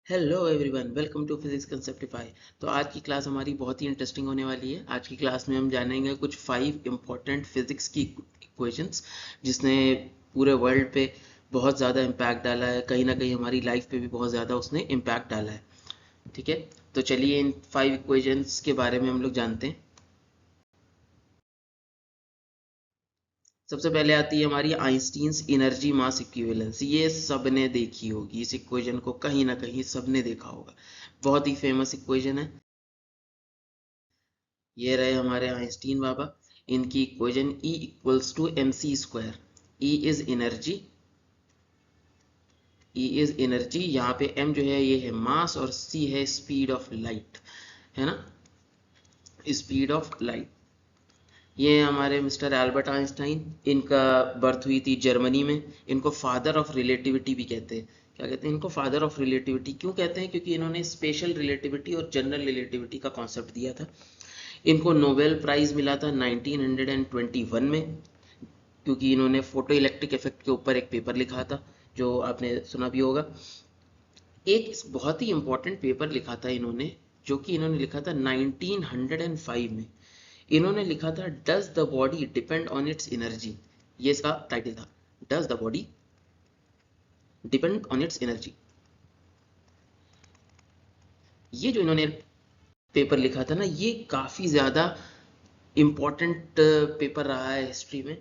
Hello everyone, welcome to physics conceptify. तो आज की क्लास हमारी बहुत ही इंटरेस्टिंग होने वाली है। आज की क्लास में हम जानेंगे कुछ 5 इम्पोर्टेंट फिजिक्स की इक्वेशंस जिसने पूरे वर्ल्ड पे बहुत ज़्यादा इम्पैक्ट डाला है। कहीं ना कहीं हमारी लाइफ पे भी बहुत ज़्यादा उसने इम्पैक्ट डाला है। ठीक है, तो चलिए इन 5 इक्वेशंस के बारे में हम लोग जानते हैं। सबसे पहले आती है हमारी आइंस्टीन्स एनर्जी मास इक्विवेलेंस। ये सबने देखी होगी, इस इक्वेशन को कहीं ना कहीं सबने देखा होगा। बहुत ही फेमस इक्वेशन है। ये रहे हमारे आइंस्टीन बाबा। इनकी equation E equals to M C square. E is energy, यहाँ पे M जो है ये है मास और C है स्पीड ऑफ लाइट, है ना, स्पीड ऑफ लाइट। ये हमारे मिस्टर एल्बर्ट आइंस्टाइन। इनका बर्थ हुई थी जर्मनी में। इनको फादर ऑफ रिलेटिविटी भी कहते हैं। क्या कहते हैं इनको? Father of relativity. क्यों कहते हैं? क्योंकि इन्होंने स्पेशल रिलेटिविटी और जनरल रिलेटिविटी का कॉन्सेप्ट दिया था। इनको नोबेल प्राइज मिला था 1921 में, क्योंकि इन्होंने फोटो इलेक्ट्रिक इफेक्ट के ऊपर एक पेपर लिखा था, जो आपने सुना भी होगा। एक बहुत ही इंपॉर्टेंट पेपर लिखा था इन्होंने, जो कि इन्होंने लिखा था 1905 में। इन्होंने लिखा था does the body depend on it's energy. ये इसका टाइटल था, does the body depend on it's energy. ये जो इन्होंने पेपर लिखा था ना, ये काफी ज्यादा इम्पोर्टेंट पेपर रहा है हिस्ट्री में।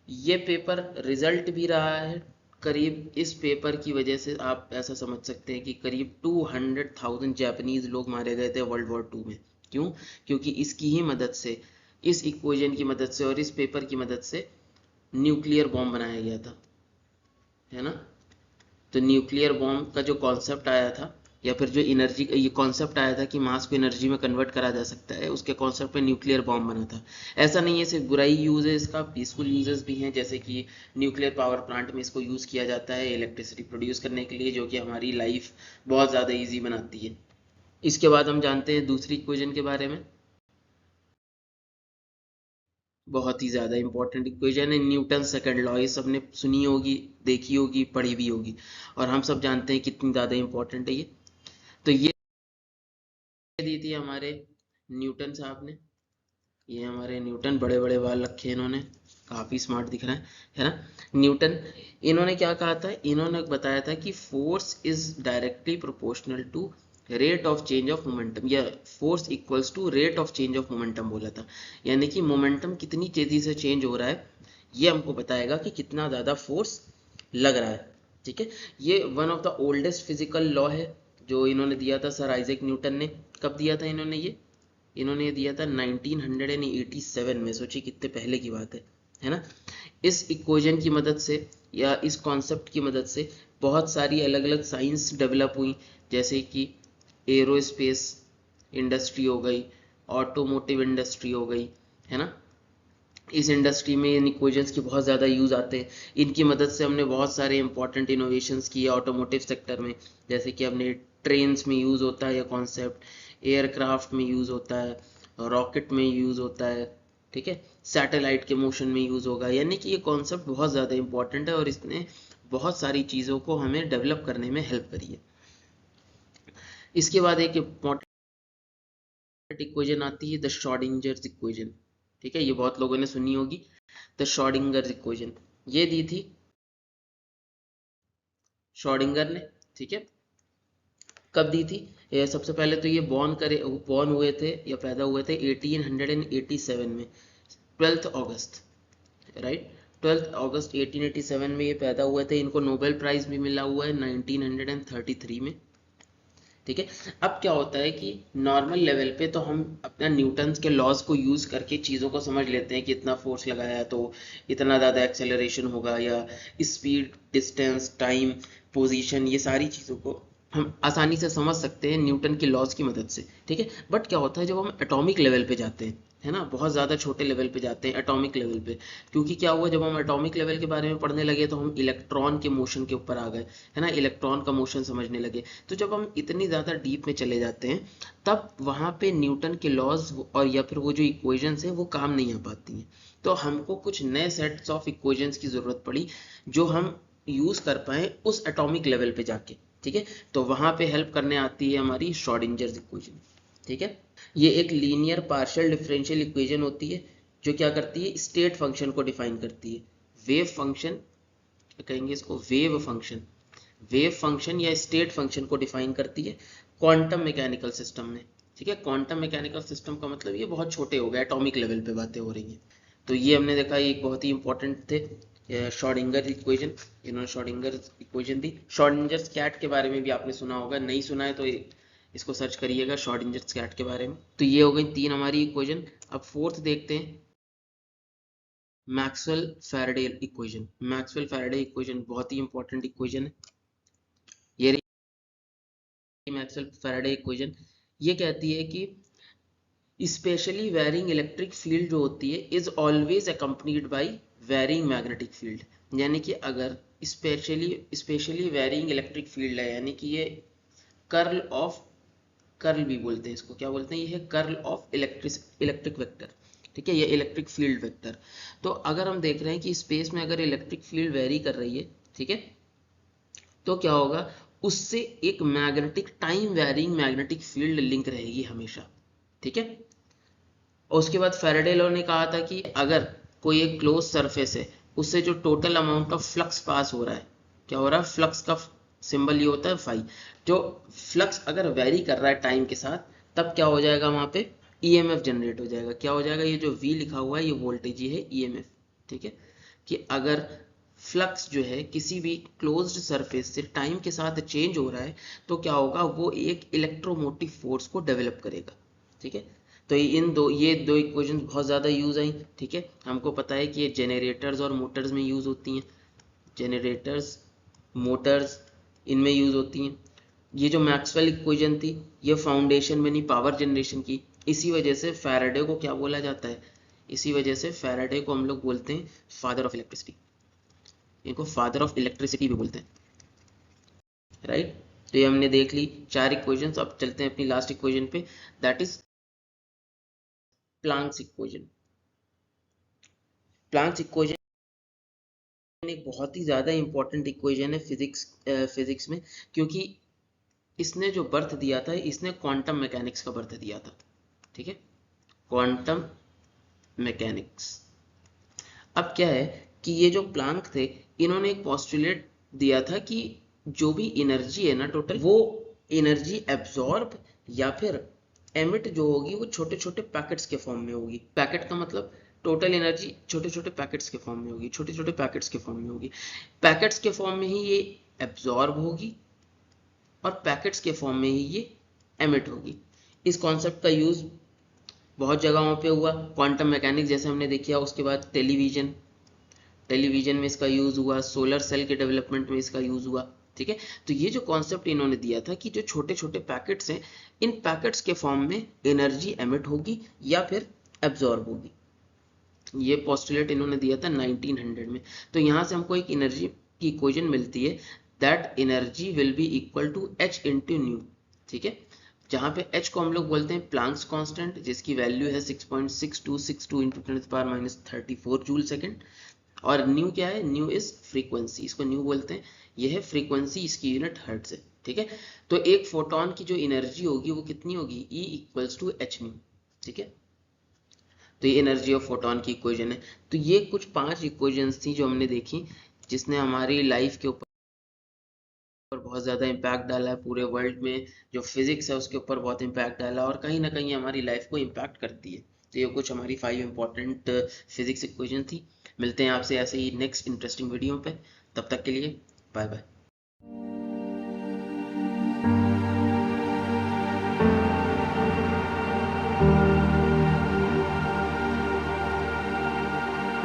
ये पेपर रिजल्ट भी रहा है। करीब इस पेपर की वजह से आप ऐसा समझ सकते हैं कि करीब 200,000 जापानीज लोग मारे गए थे वर्ल्ड वॉर 2 में। क्यों? क्योंकि इसकी ही मदद से, इस इक्वेशन की मदद से और इस पेपर की मदद से न्यूक्लियर बॉम्ब बनाया गया था, है ना। तो न्यूक्लियर बॉम्ब का जो कॉन्सेप्ट आया था, या फिर जो एनर्जी ये कॉन्सेप्ट आया था कि मास को एनर्जी में कन्वर्ट करा जा सकता है, उसके कॉन्सेप्ट पे न्यूक्लियर बॉम्ब बना था। ऐसा नहीं है सिर्फ बुराई यूज है इसका, पीसफुल यूजेस भी हैं। जैसे कि न्यूक्लियर पावर प्लांट में इसको यूज किया जाता है इलेक्ट्रिसिटी प्रोड्यूस करने के लिए, जो कि हमारी लाइफ बहुत ज़्यादा ईजी बनाती है। इसके बाद हम जानते हैं दूसरी इक्वेशन के बारे में। बहुत ही ज़्यादा इंपॉर्टेंट इक्वेशन है, न्यूटन सेकंड लॉ। ये सबने सुनी होगी, देखी होगी, पढ़ी भी होगी, और हम सब जानते हैं कितनी ज़्यादा इंपॉर्टेंट है ये। तो ये दी थी हमारे न्यूटन साहब ने। ये हमारे न्यूटन, बड़े बड़े बाल रखे इन्होंने, काफ़ी स्मार्ट दिख रहे हैं, है ना। न्यूटन, इन्होंने क्या कहा था? इन्होंने बताया था कि force is directly proportional to rate of change of momentum, या force equals to rate of change of momentum बोला था। यानी कि मोमेंटम कितनी तेजी से चेंज हो रहा है, ये हमको बताएगा कि कितना ज़्यादा फोर्स लग रहा है। ठीक है, ये one of the oldest physical law है जो इन्होंने दिया था, सर आइजैक न्यूटन ने। कब दिया था इन्होंने ये? इन्होंने दिया था 1987 में। सोचिए कितने पहले की बात है ना। इस इक्वेशन की मदद से या इस कॉन्सेप्ट की मदद से बहुत सारी अलग अलग साइंस डेवलप हुई, जैसे कि एरोस्पेस इंडस्ट्री हो गई, ऑटोमोटिव इंडस्ट्री हो गई, है ना। इस इंडस्ट्री में इन इक्वेशंस की बहुत ज़्यादा यूज़ आते हैं। इनकी मदद से हमने बहुत सारे इंपॉर्टेंट इनोवेशंस किए ऑटोमोटिव सेक्टर में। जैसे कि हमने ट्रेन्स में यूज़ होता है यह कॉन्सेप्ट, एयरक्राफ्ट में यूज़ होता है, रॉकेट में यूज़ होता है, ठीक है, सैटेलाइट के मोशन में यूज़ होगा। यानी कि ये कॉन्सेप्ट बहुत ज़्यादा इंपॉर्टेंट है और इसने बहुत सारी चीज़ों को हमें डेवलप करने में हेल्प करी है। इसके बाद एक इम्पॉर्टेंट इक्वेशन आती है द श्रोडिंगर इक्वेशन। ठीक है, ये बहुत लोगों ने सुनी होगी, द श्रोडिंगर इक्वेशन। ये दी थी श्रोडिंगर ने। ठीक है, कब दी थी? सबसे पहले तो ये बॉर्न हुए थे या पैदा हुए थे 1887 में, 12 अगस्त, राइट। 12 अगस्त 1887 में ये पैदा हुए थे। इनको नोबेल प्राइज भी मिला हुआ है 1933 में। ठीक है, अब क्या होता है कि नॉर्मल लेवल पे तो हम अपना न्यूटन्स के लॉज को यूज करके चीज़ों को समझ लेते हैं कि इतना फोर्स लगाया तो इतना ज़्यादा एक्सेलरेशन होगा, या स्पीड, डिस्टेंस, टाइम, पोजीशन, ये सारी चीज़ों को हम आसानी से समझ सकते हैं न्यूटन के लॉज की मदद से। ठीक है, बट क्या होता है जब हम एटॉमिक लेवल पे जाते हैं, है ना, बहुत ज़्यादा छोटे लेवल पे जाते हैं, एटॉमिक लेवल पे। क्योंकि क्या हुआ, जब हम एटॉमिक लेवल के बारे में पढ़ने लगे तो हम इलेक्ट्रॉन के मोशन के ऊपर आ गए, है ना, इलेक्ट्रॉन का मोशन समझने लगे। तो जब हम इतनी ज़्यादा डीप में चले जाते हैं, तब वहाँ पे न्यूटन के लॉज और या फिर वो जो इक्वेशंस हैं वो काम नहीं आ पाती हैं। तो हमको कुछ नए सेट्स ऑफ इक्वेशंस की ज़रूरत पड़ी जो हम यूज़ कर पाएँ उस एटॉमिक लेवल पे जाके। ठीक है। तो वहां पे हेल्प करने आती है हमारी श्रोडिंजर्स इक्वेशन, ठीक है। ये एक लीनियर पार्शियल डिफरेंशियल इक्वेशन होती है जो क्या करती है, स्टेट फंक्शन को डिफाइन करती है। वेव फंक्शन कहेंगे इसको, वेव फंक्शन या स्टेट फंक्शन को डिफाइन करती है क्वांटम मैकेनिकल सिस्टम में, ठीक है। क्वांटम मैकेनिकल सिस्टम का मतलब ये बहुत छोटे हो गए, एटॉमिक लेवल पे बातें हो रही हैं। तो ये हमने देखा, ये बहुत ही इंपॉर्टेंट थे श्रोडिंगर इक्वेशन, इन्होंने श्रोडिंगर इक्वेशन दी। श्रोडिंगर कैट के बारे में भी आपने सुना होगा, नहीं सुना है तो इसको सर्च करिएगा श्रोडिंगर कैट के बारे में। तो ये हो गई 3 हमारी इक्वेशन। अब फोर्थ देखते हैं, Maxwell Faraday equation. Maxwell Faraday equation बहुत ही इंपॉर्टेंट इक्वेशन है। ये रही मैक्सवेल फैराडे इक्वेशन। ये कहती है कि स्पेशली वेरिंग इलेक्ट्रिक फील्ड जो होती है is always accompanied by varying magnetic field. यानी कि अगर स्पेशली वेरिंग इलेक्ट्रिक फील्ड है, यानी कि ये कर्ल भी बोलते हैं इसको, क्या बोलते हैं, ये है कर्ल ऑफ इलेक्ट्रिक वेक्टर, ठीक है, ये इलेक्ट्रिक फील्ड वेक्टर। तो अगर हम देख रहे हैं कि स्पेस में अगर इलेक्ट्रिक फील्ड वेरी कर रही है, ठीक है, तो क्या होगा, उससे एक magnetic time varying magnetic field link रहेगी हमेशा, ठीक है। और उसके बाद फैराडे लॉ ने कहा था कि अगर कोई एक क्लोज सरफेस है, उससे जो total amount of flux pass हो रहा है, क्या हो रहा है, फ्लक्स का सिंबल ये होता है फाई। जो फ्लक्स अगर वेरी कर रहा है टाइम के साथ, तब क्या हो जाएगा, वहां पे ईएमएफ जनरेट हो जाएगा। क्या हो जाएगा, ये जो वी लिखा हुआ है ये वोल्टेज ही है ईएमएफ, ठीक है। कि अगर फ्लक्स जो है किसी भी क्लोज्ड सरफेस से टाइम के साथ चेंज हो रहा है, तो क्या होगा, वो एक इलेक्ट्रोमोटिव फोर्स को डेवलप करेगा, ठीक है। तो ये दो इक्वेशन बहुत ज़्यादा यूज आई, ठीक है। हमको पता है कि ये जनरेटर्स और मोटर्स में यूज होती हैं, जनरेटर्स मोटर्स इनमें यूज होती हैं। ये जो मैक्सवेल इक्वेशन थी, ये फाउंडेशन में नहीं, पावर जनरेशन की। इसी वजह से फैराडे को क्या बोला जाता है, इसी वजह से फैराडे को हम लोग बोलते हैं फादर ऑफ इलेक्ट्रिसिटी, इनको फादर ऑफ इलेक्ट्रिसिटी भी बोलते हैं, राइट। तो ये हमने देख ली 4 इक्वेशंस। अब चलते हैं अपनी लास्ट इक्वेशन पे, that is Planck's equation. Planck's equation एक बहुत ही ज्यादा इंपॉर्टेंट इक्वेशन है फिजिक्स में, क्योंकि इसने जो बर्थ दिया था, इसने क्वांटम मैकेनिक्स का बर्थ दिया था, ठीक है, क्वांटम मैकेनिक्स। अब क्या है कि ये जो प्लांक थे, इन्होंने एक पोस्टुलेट दिया था कि जो भी एनर्जी है ना टोटल, वो एनर्जी एब्जॉर्ब या फिर एमिट जो होगी वो छोटे छोटे पैकेट्स के फॉर्म में होगी। पैकेट का मतलब टोटल एनर्जी छोटे छोटे पैकेट्स के फॉर्म में होगी, छोटे छोटे पैकेट्स के फॉर्म में होगी। पैकेट्स के फॉर्म में ही ये एब्जॉर्ब होगी और पैकेट्स के फॉर्म में ही ये एमिट होगी। इस कॉन्सेप्ट का यूज बहुत जगहों पे हुआ, क्वांटम मैकेनिक्स जैसे हमने देखा, उसके बाद टेलीविजन में इसका यूज हुआ, सोलर सेल के डेवलपमेंट में इसका यूज हुआ, ठीक है। तो ये जो कॉन्सेप्ट इन्होंने दिया था कि जो छोटे छोटे पैकेट्स हैं, इन पैकेट्स के फॉर्म में एनर्जी एमिट होगी या फिर एब्जॉर्ब होगी, ये पोस्टुलेट इन्होंने दिया था 1900 में। तो यहाँ से हमको एक एनर्जी की इक्वेशन मिलती है, that energy will be equal to H into nu, ठीक है। जहाँ पे h को हम लोग बोलते हैं प्लांक्स कांस्टेंट, जिसकी वैल्यू है 6.6262 इंटू 10⁻34 जूल सेकेंड। और न्यू क्या है, न्यू इज फ्रीक्वेंसी, इसको न्यू बोलते हैं, ये है फ्रीक्वेंसी, इसकी यूनिट हर्ट्ज है, ठीक है। तो एक फोटोन की जो एनर्जी होगी वो कितनी होगी, E equals to H nu, ठीक है। तो ये एनर्जी ऑफ फोटोन की इक्वेशन है। तो ये कुछ 5 इक्वेशंस थी जो हमने देखी, जिसने हमारी लाइफ के ऊपर बहुत ज़्यादा इम्पैक्ट डाला है। पूरे वर्ल्ड में जो फिजिक्स है उसके ऊपर बहुत इम्पैक्ट डाला, और कहीं ना कहीं हमारी लाइफ को इम्पैक्ट करती है। तो ये कुछ हमारी 5 इंपॉर्टेंट फिजिक्स इक्वेशन थी। मिलते हैं आपसे ऐसे ही नेक्स्ट इंटरेस्टिंग वीडियो पे, तब तक के लिए बाय बाय।